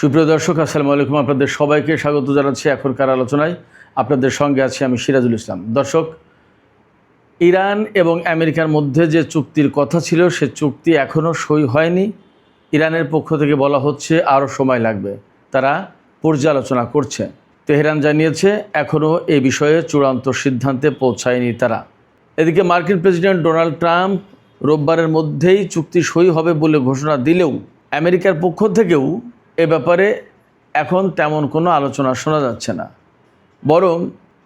সুপ্রিয় দর্শক, আসসালামু আলাইকুম। আপনাদের সবাইকে স্বাগত জানাচ্ছি এখনকার আলোচনায়। আপনাদের সঙ্গে আছি আমি সিরাজুল ইসলাম। দর্শক, ইরান এবং আমেরিকার মধ্যে যে চুক্তির কথা ছিল সে চুক্তি এখনও সই হয়নি। ইরানের পক্ষ থেকে বলা হচ্ছে আরও সময় লাগবে, তারা পর্যালোচনা করছে। তেহরান জানিয়েছে এখনও এই বিষয়ে চূড়ান্ত সিদ্ধান্তে পৌঁছায়নি তারা। এদিকে মার্কিন প্রেসিডেন্ট ডোনাল্ড ট্রাম্প রোববারের মধ্যেই চুক্তি সই হবে বলে ঘোষণা দিলেও আমেরিকার পক্ষ থেকেও এ ব্যাপারে এখন তেমন কোনো আলোচনা শোনা যাচ্ছে না। বরং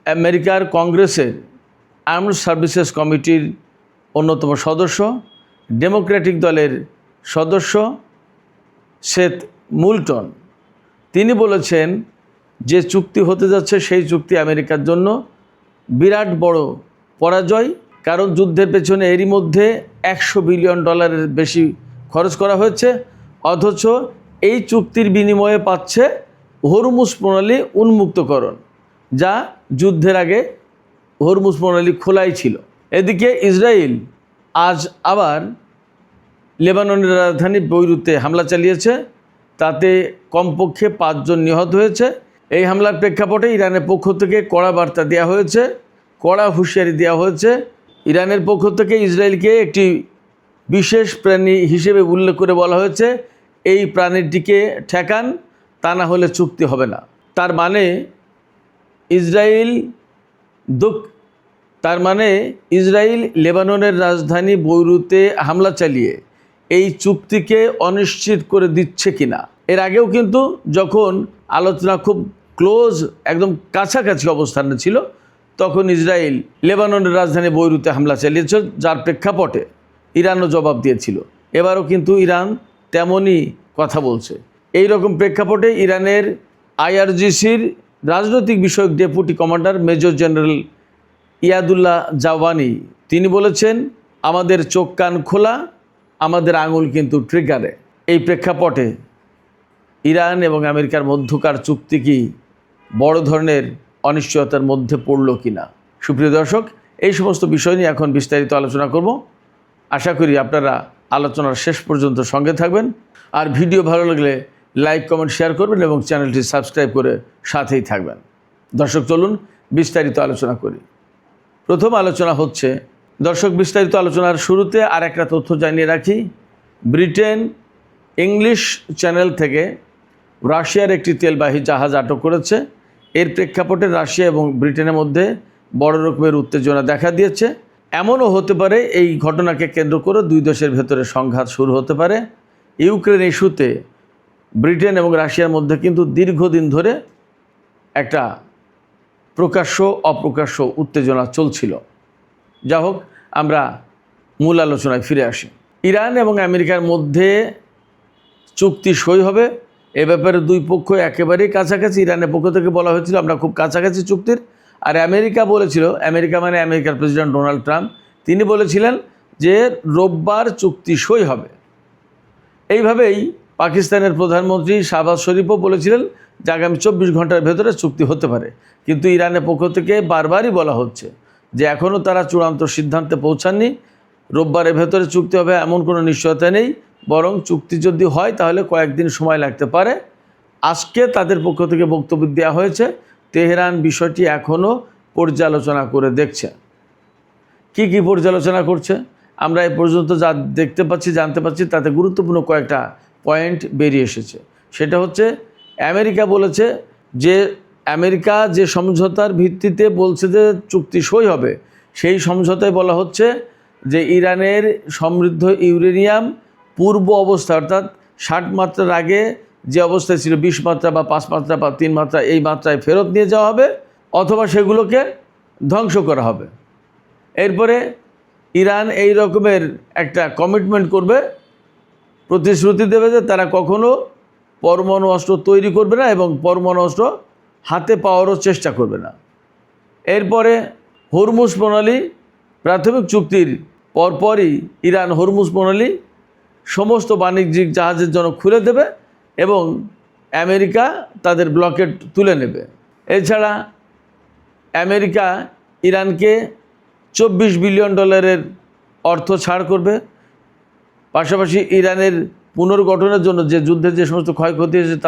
আমেরিকার কংগ্রেসের আর্মড সার্ভিসেস কমিটির অন্যতম সদস্য, ডেমোক্রেটিক দলের সদস্য সেথ মুলটন, তিনি বলেছেন যে চুক্তি হতে যাচ্ছে সেই চুক্তি আমেরিকার জন্য বিরাট বড় পরাজয়। কারণ যুদ্ধের পেছনে এরই মধ্যে $100 বিলিয়ন বেশি খরচ করা হয়েছে, অথচ এই চুক্তির বিনিময়ে পাচ্ছে হরমুজ প্রণালী উন্মুক্তকরণ, যা যুদ্ধের আগে হরমুজ প্রণালী খোলাই ছিল। এদিকে ইসরায়েল আজ আবার লেবাননের রাজধানী বৈরুতে হামলা চালিয়েছে, তাতে কমপক্ষে 5 জন নিহত হয়েছে। এই হামলার প্রেক্ষাপটে ইরানের পক্ষ থেকে কড়া বার্তা দেওয়া হয়েছে, কড়া হুঁশিয়ারি দেওয়া হয়েছে। ইরানের পক্ষ থেকে ইসরায়েলকে একটি বিশেষ প্রাণী হিসেবে উল্লেখ করে বলা হয়েছে, এই প্রাণীটিকে ঠেকান, তা না হলে চুক্তি হবে না। তার মানে ইসরায়েল লেবাননের রাজধানী বৈরুতে হামলা চালিয়ে এই চুক্তিকে অনিশ্চিত করে দিচ্ছে কিনা। এর আগেও কিন্তু যখন আলোচনা খুব ক্লোজ, একদম কাছাকাছি অবস্থানে ছিল, তখন ইসরায়েল লেবাননের রাজধানী বৈরুতে হামলা চালিয়েছে, যার প্রেক্ষাপটে ইরানও জবাব দিয়েছিল। এবারও কিন্তু ইরান তেমনই কথা বলছে। এই রকম প্রেক্ষাপটে ইরানের IRGCর রাজনৈতিক বিষয়ক deputy commander major general Yadullah Jawaani তিনি বলেছেন, আমাদের চোখ কান খোলা, আমাদের আঙুল কিন্তু ট্রিগারে। এই প্রেক্ষাপটে ইরান এবং আমেরিকার মধ্যকার চুক্তি কি বড় ধরনের অনিশ্চয়তার মধ্যে পড়ল কিনা। সুপ্রিয় দর্শক, এই সমস্ত বিষয় নিয়ে এখন বিস্তারিত আলোচনা করব। আশা করি আপনারা আলোচনার শেষ পর্যন্ত সঙ্গে থাকবেন। আর ভিডিও ভালো লাগলে লাইক, কমেন্ট, শেয়ার করবেন এবং চ্যানেলটি সাবস্ক্রাইব করে সাথেই থাকবেন। দর্শক, চলুন বিস্তারিত আলোচনা করি। প্রথম আলোচনা হচ্ছে, দর্শক, বিস্তারিত আলোচনার শুরুতে আর একটা তথ্য জানিয়ে রাখি। ব্রিটেন ইংলিশ চ্যানেল থেকে রাশিয়ার একটি তেলবাহী জাহাজ আটক করেছে। এর প্রেক্ষাপটে রাশিয়া এবং ব্রিটেনের মধ্যে বড় রকমের উত্তেজনা দেখা দিয়েছে। এমনও হতে পারে এই ঘটনাকে কেন্দ্র করে দুই দেশের ভেতরে সংঘাত শুরু হতে পারে। ইউক্রেন ইস্যুতে ব্রিটেন এবং রাশিয়ার মধ্যে কিন্তু দীর্ঘদিন ধরে একটা প্রকাশ্য অপ্রকাশ্য উত্তেজনা চলছিল। যা হোক, আমরা মূল আলোচনায় ফিরে আসি। ইরান এবং আমেরিকার মধ্যে চুক্তি সই হবে, এ ব্যাপারে দুই পক্ষ একেবারেই কাছাকাছি। ইরানের পক্ষ থেকে বলা হয়েছিল আমরা খুব কাছাকাছি চুক্তির, আর আমেরিকা বলেছিল, আমেরিকার প্রেসিডেন্ট ডোনাল্ড ট্রাম্প তিনি বলেছিলেন যে রোববার চুক্তি সই হবে। এইভাবেই পাকিস্তানের প্রধানমন্ত্রী শাহবাজ শরীফও বলেছিলেন যে আগামী 24 ঘন্টার ভেতরে চুক্তি হতে পারে। কিন্তু ইরানের পক্ষ থেকে বারবারই বলা হচ্ছে যে এখনও তারা চূড়ান্ত সিদ্ধান্তে পৌঁছাননি। রোববারের ভেতরে চুক্তি হবে এমন কোনো নিশ্চয়তা নেই, বরং চুক্তি যদি হয় তাহলে কয়েকদিন সময় লাগতে পারে। আজকে তাদের পক্ষ থেকে বক্তব্য দেওয়া হয়েছে, তেহরান বিষয়টি এখনও পর্যালোচনা করে দেখছে। কি কি পর্যালোচনা করছে আমরা এ পর্যন্ত যা দেখতে পাচ্ছি, জানতে পাচ্ছি, তাতে গুরুত্বপূর্ণ কয়েকটা পয়েন্ট বেরিয়ে এসেছে। সেটা হচ্ছে, আমেরিকা বলেছে যে আমেরিকা যে সমঝোতার ভিত্তিতে বলছে যে চুক্তি সই হবে, সেই সমঝোতায় বলা হচ্ছে যে ইরানের সমৃদ্ধ ইউরেনিয়াম পূর্ব অবস্থা, অর্থাৎ 60 মাত্রার আগে যে অবস্থায় ছিল 20 মাত্রা বা 5 মাত্রা বা 3 মাত্রা, এই মাত্রায় ফেরত নিয়ে যাওয়া হবে অথবা সেগুলোকে ধ্বংস করা হবে। এরপরে ইরান এই রকমের একটা কমিটমেন্ট করবে, প্রতিশ্রুতি দেবে যে তারা কখনো পরমাণু অস্ত্র তৈরি করবে না এবং পরমাণু অস্ত্র হাতে পাওয়ারও চেষ্টা করবে না। এরপরে হরমুজ প্রণালী, প্রাথমিক চুক্তির পরপরই ইরান হরমুজ প্রণালী সমস্ত বাণিজ্যিক জাহাজের জন্য খুলে দেবে এবং আমেরিকা তাদের ব্লকেট তুলে নেবে। এছাড়া আমেরিকা ইরানকে $24 বিলিয়ন অর্থ ছাড় করবে। পাশাপাশি ইরানের পুনর্গঠনের জন্য যে যুদ্ধের যে সমস্ত ক্ষয়ক্ষতি হয়েছে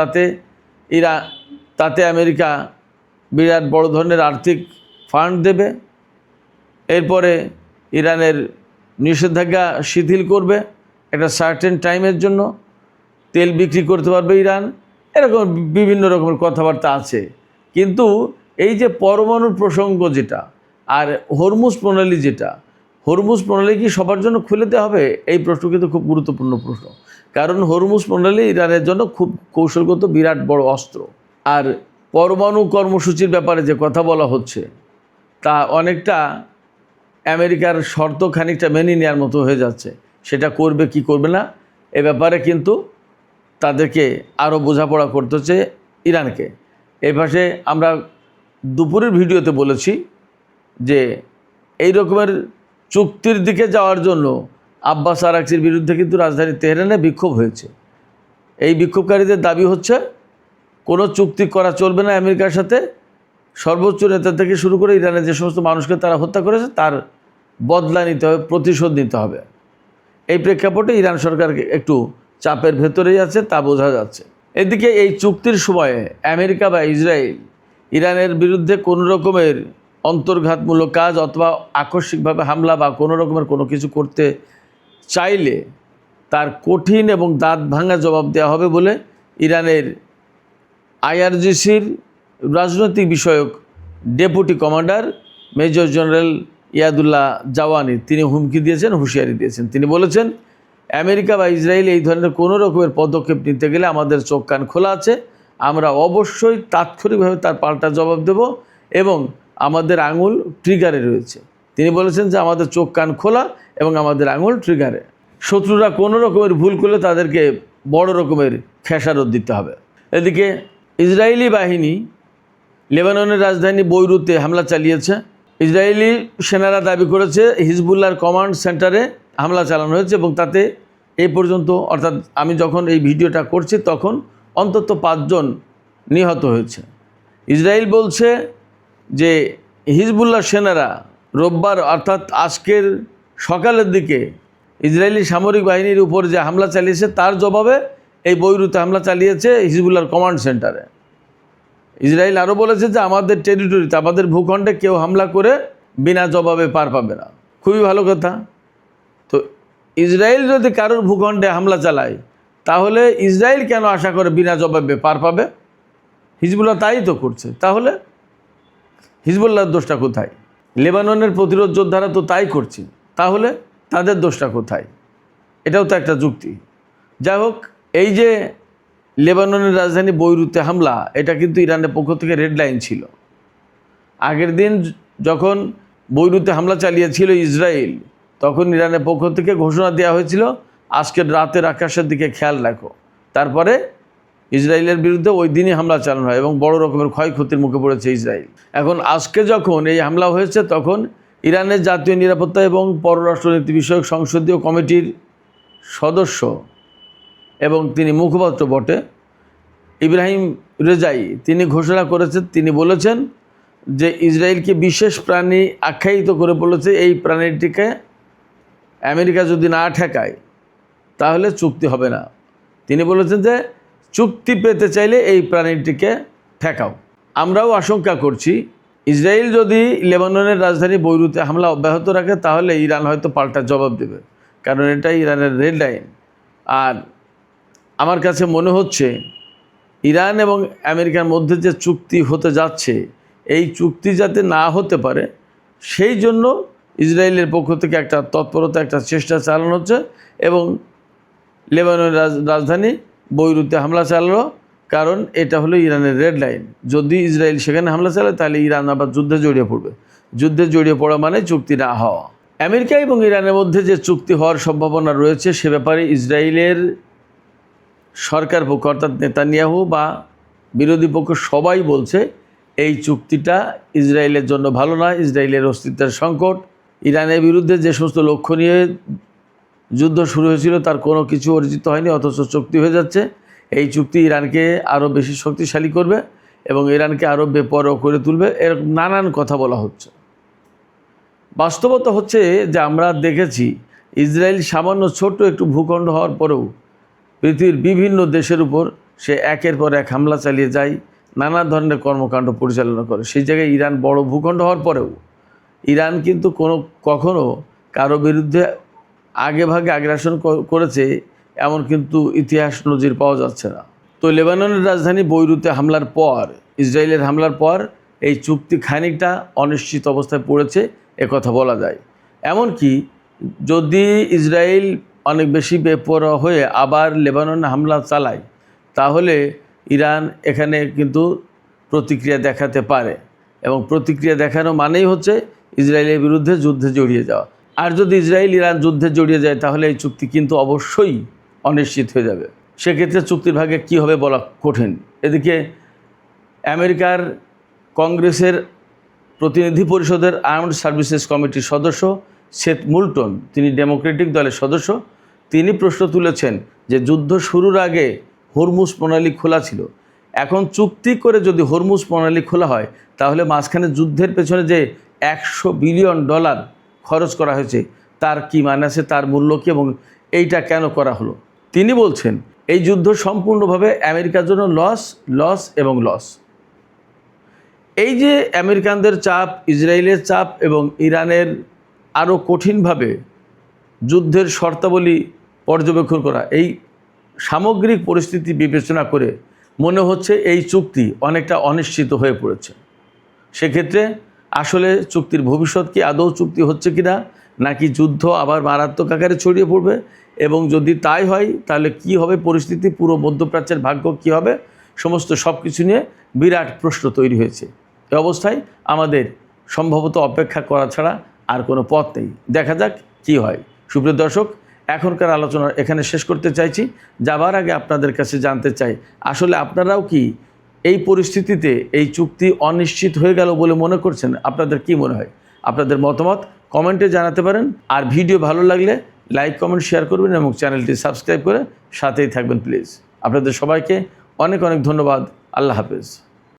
তাতে আমেরিকা বিরাট বড় ধরনের আর্থিক ফান্ড দেবে। এরপরে ইরানের নিষেধাজ্ঞা শিথিল করবে একটা সার্টেন টাইমের জন্য, তেল বিক্রি করতে পারবে ইরান, এরকম বিভিন্ন রকমের কথাবার্তা আছে। কিন্তু এই যে পরমাণুর প্রসঙ্গ যেটা আর হরমুজ প্রণালী যেটা, হরমুজ প্রণালী কি সবার জন্য খুলে দেওয়া হবে? এই প্রশ্ন কিন্তু খুব গুরুত্বপূর্ণ প্রশ্ন, কারণ হরমুজ প্রণালী ইরানের জন্য খুব কৌশলগত বিরাট বড় অস্ত্র। আর পরমাণু কর্মসূচির ব্যাপারে যে কথা বলা হচ্ছে তা অনেকটা আমেরিকার শর্ত খানিকটা মেনে নেওয়ার মতো হয়ে যাচ্ছে। সেটা করবে কি করবে না এ ব্যাপারে কিন্তু তাদেরকে আরও বোঝাপড়া করতে হচ্ছে ইরানকে। এই পাশে আমরা দুপুরের ভিডিওতে বলেছি যে এই রকমের চুক্তির দিকে যাওয়ার জন্য আব্বাস আরাকচির বিরুদ্ধে কিন্তু রাজধানী তেহরানে বিক্ষোভ হয়েছে। এই বিক্ষোভকারীদের দাবি হচ্ছে কোনো চুক্তি করা চলবে না আমেরিকার সাথে, সর্বোচ্চ নেতা থেকে শুরু করে ইরানের যে সমস্ত মানুষকে তারা হত্যা করেছে তার বদলা নিতে হবে, প্রতিশোধ নিতে হবে। এই প্রেক্ষাপটে ইরান সরকার একটু চাপের ভেতরেই আছে, তা বোঝা যাচ্ছে। এদিকে এই চুক্তির সময়ে আমেরিকা বা ইসরায়েল ইরানের বিরুদ্ধে কোনো রকমের অন্তর্ঘাতমূলক কাজ অথবা আকস্মিকভাবে হামলা বা কোনো রকমের কোনো কিছু করতে চাইলে তার কঠিন এবং দাঁত ভাঙা জবাব দেওয়া হবে বলে ইরানের আইআরজিসির রাজনৈতিক বিষয়ক deputy commander major general Yadullah Jawaani তিনি হুমকি দিয়েছেন, হুঁশিয়ারি দিয়েছেন। তিনি বলেছেন, আমেরিকা বা ইসরায়েল এই ধরনের কোনো রকমের পদক্ষেপ নিতে গেলে আমাদের চোখ কান খোলা আছে, আমরা অবশ্যই তাৎক্ষণিকভাবে তার পাল্টা জবাব দেব এবং আমাদের আঙুল ট্রিগারে রয়েছে। তিনি বলেছেন যে আমাদের চোখ কান খোলা এবং আমাদের আঙুল ট্রিগারে। শত্রুরা কোনো রকমের ভুল করলে তাদেরকে বড় রকমের খেসারত দিতে হবে। এদিকে ইসরায়েলি বাহিনী লেবাননের রাজধানী বৈরুতে হামলা চালিয়েছে। ইসরায়েলি সেনারা দাবি করেছে হিজবুল্লাহর কমান্ড সেন্টারে হামলা চালানো হয়েছে এবং তাতে এই পর্যন্ত, অর্থাৎ আমি যখন এই ভিডিওটা করছি তখন অন্তত 5 জন নিহত হয়েছে। ইসরায়েল বলছে যে হিজবুল্লাহ সেনারা রোববার অর্থাৎ আজকের সকালের দিকে ইসরায়েলি সামরিক বাহিনীর উপর যে হামলা চালিয়েছে তার জবাবে এই বৈরুতে হামলা চালিয়েছে হিজবুল্লাহর কমান্ড সেন্টারে। ইসরায়েল আরও বলেছে যে আমাদের টেরিটরিতে, আমাদের ভূখণ্ডে কেউ হামলা করে বিনা জবাবে পার পাবে না। খুবই ভালো কথা। তো ইসরায়েল যদি কারোর ভূখণ্ডে হামলা চালায় তাহলে ইসরায়েল কেন আশা করে বিনা জবাবে পার পাবে? হিজবুল্লাহ তাই তো করছে। তাহলে হিজবুল্লাহর দোষটা কোথায়? লেবাননের প্রতিরোধ যোদ্ধারা তো তাই করছে, তাহলে তাদের দোষটা কোথায়? এটাও তো একটা যুক্তি। যাই হোক, এই যে লেবাননের রাজধানী বৈরুতে হামলা, এটা কিন্তু ইরানের পক্ষ থেকে রেড লাইন ছিল। আগের দিন যখন বৈরুতে হামলা চালিয়েছিল ইসরায়েল, তখন ইরানের পক্ষ থেকে ঘোষণা দেওয়া হয়েছিল আজকের রাতের আকাশের দিকে খেয়াল রাখো। তারপরে ইসরায়েলের বিরুদ্ধে ওই দিনই হামলা চালানো হয় এবং বড় রকমের ক্ষয়ক্ষতির মুখে পড়েছে ইসরায়েল। এখন আজকে যখন এই হামলা হয়েছে তখন ইরানের জাতীয় নিরাপত্তা এবং পররাষ্ট্রনীতি বিষয়ক সংসদীয় কমিটির সদস্য এবং তিনি মুখপাত্র বটে ইব্রাহিম রেজাই তিনি ঘোষণা করেছেন, তিনি বলেছেন যে ইসরায়েলকে বিশেষ প্রাণী আখ্যায়িত করে বলেছে এই প্রাণীটিকে আমেরিকা যদি না ঠেকায় তাহলে চুক্তি হবে না। তিনি বলেছেন যে চুক্তি পেতে চাইলে এই প্রাণীটিকে ঠেকাও। আমরাও আশঙ্কা করছি ইসরায়েল যদি লেবাননের রাজধানী বৈরুতে হামলা অব্যাহত রাখে তাহলে ইরান হয়তো পাল্টা জবাব দেবে, কারণ এটা ইরানের রেড লাইন। আর আমার কাছে মনে হচ্ছে ইরান এবং আমেরিকার মধ্যে যে চুক্তি হতে যাচ্ছে এই চুক্তি যাতে না হতে পারে সেই জন্য ইসরায়েলের পক্ষ থেকে একটা তৎপরতা, একটা চেষ্টা চালানো হচ্ছে এবং লেবাননের রাজধানী বৈরুতে হামলা চালালো, কারণ এটা হলো ইরানের রেড লাইন। যদি ইসরায়েল সেখানে হামলা চালায় তাহলে ইরান আবার যুদ্ধে জড়িয়ে পড়বে। যুদ্ধে জড়িয়ে পড়া মানে চুক্তি না হওয়া। আমেরিকা এবং ইরানের মধ্যে যে চুক্তি হওয়ার সম্ভাবনা রয়েছে সে ব্যাপারে ইসরায়েলের সরকার পক্ষ অর্থাৎ নেতানিয়াহু বা বিরোধী পক্ষ সবাই বলছে এই চুক্তিটা ইসরায়েলের জন্য ভালো না, ইসরায়েলের অস্তিত্বের সংকট। ইরানের বিরুদ্ধে যে সমস্ত লক্ষ্য নিয়ে যুদ্ধ শুরু হয়েছিল তার কোনো কিছু অর্জিত হয়নি, অথচ চুক্তি হয়ে যাচ্ছে। এই চুক্তি ইরানকে আরও বেশি শক্তিশালী করবে এবং ইরানকে আরও বেপরোয়া করে তুলবে, এরকম নানান কথা বলা হচ্ছে। বাস্তবতা হচ্ছে যে আমরা দেখেছি ইসরায়েল সামান্য ছোট্ট একটু ভূখণ্ড হওয়ার পরেও পৃথিবীর বিভিন্ন দেশের উপর সে একের পর এক হামলা চালিয়ে যায়, নানা ধরনের কর্মকাণ্ড পরিচালনা করে। সেই জায়গায় ইরান বড় ভূখণ্ড হওয়ার পরেও ইরান কিন্তু কখনো কারো বিরুদ্ধে আগেভাগে আগ্রাসন করেছে এমন কিন্তু ইতিহাস নজির পাওয়া যাচ্ছে না। তো লেবাননের রাজধানী বৈরুতে হামলার পর, ইসরায়েলের হামলার পর এই চুক্তি খানিকটা অনিশ্চিত অবস্থায় পড়েছে কথা বলা যায়। এমনকি যদি ইসরায়েল অনেক বেশি বেপরোয়া হয়ে আবার লেবাননে হামলা চালায়, তাহলে ইরান এখানে কিন্তু প্রতিক্রিয়া দেখাতে পারে, এবং প্রতিক্রিয়া দেখানো মানেই হচ্ছে ইসরায়েলের বিরুদ্ধে যুদ্ধে জড়িয়ে যাওয়া। আর যদি ইসরায়েল ইরান যুদ্ধে জড়িয়ে যায়, তাহলে এই চুক্তি কিন্তু অবশ্যই অনিশ্চিত হয়ে যাবে। সেক্ষেত্রে চুক্তির ভাগে কী হবে বলা কঠিন। এদিকে আমেরিকার কংগ্রেসের প্রতিনিধি পরিষদের আর্মড সার্ভিসেস কমিটির সদস্য সেথ মুলটন, তিনি ডেমোক্রেটিক দলের সদস্য, তিনি প্রশ্ন তুলেছেন যে যুদ্ধ শুরুর আগে হরমুজ প্রণালী খোলা ছিল, এখন চুক্তি করে যদি হরমুজ প্রণালী খোলা হয়, তাহলে মাঝখানে যুদ্ধের পেছনে যে $100 বিলিয়ন খরচ করা হয়েছে তার কি মানে আছে, তার মূল্য কী, এবং এইটা কেন করা হলো। তিনি বলছেন এই যুদ্ধ সম্পূর্ণভাবে আমেরিকার জন্য লস এবং লস। এই যে আমেরিকানদের চাপ, ইসরায়েলের চাপ এবং ইরানের আরও কঠিনভাবে যুদ্ধের শর্তাবলী পর্যবেক্ষণ করা, এই সামগ্রিক পরিস্থিতি বিবেচনা করে মনে হচ্ছে এই চুক্তি অনেকটা অনিশ্চিত হয়ে পড়েছে। সেক্ষেত্রে আসলে চুক্তির ভবিষ্যৎ কি আদৌ চুক্তি হচ্ছে কি না, নাকি যুদ্ধ আবার মারাত্মক আকারে ছড়িয়ে পড়বে, এবং যদি তাই হয় তাহলে কি হবে পরিস্থিতি, পুরো মধ্যপ্রাচ্যের ভাগ্য কি হবে, সমস্ত সব কিছু নিয়ে বিরাট প্রশ্ন তৈরি হয়েছে। এ অবস্থায় আমাদের সম্ভবত অপেক্ষা করা ছাড়া আর কোনো পথ নেই। দেখা যাক কি হয়। সুপ্রিয় দর্শক, এখনকার আলোচনা এখানে শেষ করতে চাইছি। যাবার আগে আপনাদের কাছে জানতে চাই, আসলে আপনারাও কি এই পরিস্থিতিতে এই চুক্তি অনিশ্চিত হয়ে গেল বলে মনে করছেন? আপনাদের কি মনে হয়? আপনাদের মতামত কমেন্টে জানাতে পারেন। আর ভিডিও ভালো লাগলে লাইক, কমেন্ট, শেয়ার করবেন এবং চ্যানেলটি সাবস্ক্রাইব করে সাথেই থাকবেন প্লিজ। আপনাদের সবাইকে অনেক অনেক ধন্যবাদ। আল্লাহ হাফেজ।